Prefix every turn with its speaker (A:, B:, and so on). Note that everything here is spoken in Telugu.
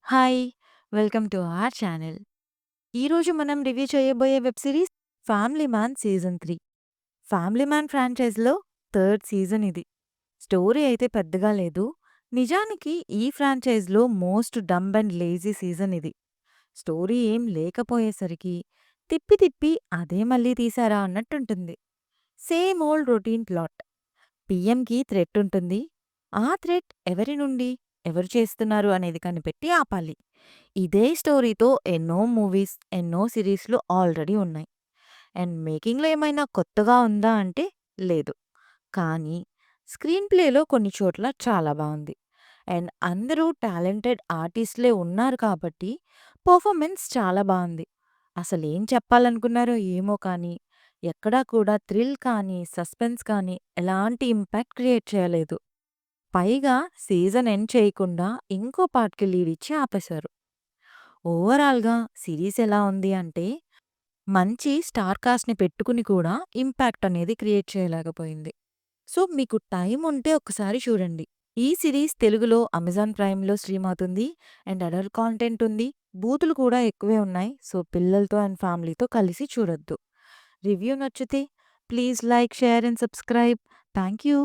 A: Hi! Welcome to our channel. ఈరోజు మనం రివ్యూ చేయబోయే web series 'family man' season 3. 'Family man' ఫ్రాంచైజ్‌లో థర్డ్ సీజన్ ఇది. స్టోరీ అయితే పెద్దగా లేదు. నిజానికి ఈ ఫ్రాంచైజ్‌లో most dumb and lazy season ఇది. స్టోరీ ఏం లేకపోయేసరికి తిప్పి తిప్పి అదే మళ్ళీ తీశారా అన్నట్టుంటుంది. Same old routine plot. పీఎంకి థ్రెట్ ఉంటుంది. ఆ థ్రెట్ ఎవరి నుండి, ఎవరు చేస్తున్నారు అనేది కనిపెట్టి ఆపాలి. ఇదే స్టోరీతో ఎన్నో మూవీస్, ఎన్నో సిరీస్‌లు ఆల్రెడీ ఉన్నాయి. అండ్ మేకింగ్‌లో ఏమైనా కొత్తగా ఉందా అంటే లేదు. కానీ స్క్రీన్ ప్లేలో కొన్ని చోట్ల చాలా బావుంది. అండ్ అందరూ టాలెంటెడ్ ఆర్టిస్ట్‌లే ఉన్నారు కాబట్టి పర్ఫార్మెన్స్ చాలా బావుంది. అసలేం చెప్పాలనుకున్నారో ఏమో కానీ, ఎక్కడా కూడా థ్రిల్ కానీ, సస్పెన్స్ కానీ ఎలాంటి ఇంపాక్ట్ క్రియేట్ చేయలేదు. పైగా సీజన్ ఎండ్ చేయకుండా ఇంకో పార్ట్‌కి లీడ్ ఇచ్చి ఆపేశారు. ఓవరాల్‌గా సిరీస్ ఎలా ఉంది అంటే, మంచి స్టార్ కాస్ట్‌ని పెట్టుకుని కూడా ఇంపాక్ట్ అనేది క్రియేట్ చేయలేకపోయింది. సో, మీకు టైం ఉంటే ఒక్కసారి చూడండి. ఈ సిరీస్ తెలుగులో అమెజాన్ ప్రైమ్‌లో స్ట్రీమ్ అవుతుంది. అండ్ అడల్ట్ కాంటెంట్ ఉంది. బూతులు కూడా ఎక్కువే ఉన్నాయి. సో, పిల్లలతో అండ్ ఫ్యామిలీతో కలిసి చూడొద్దు. రివ్యూ నచ్చితే please like, share and subscribe. Thank you.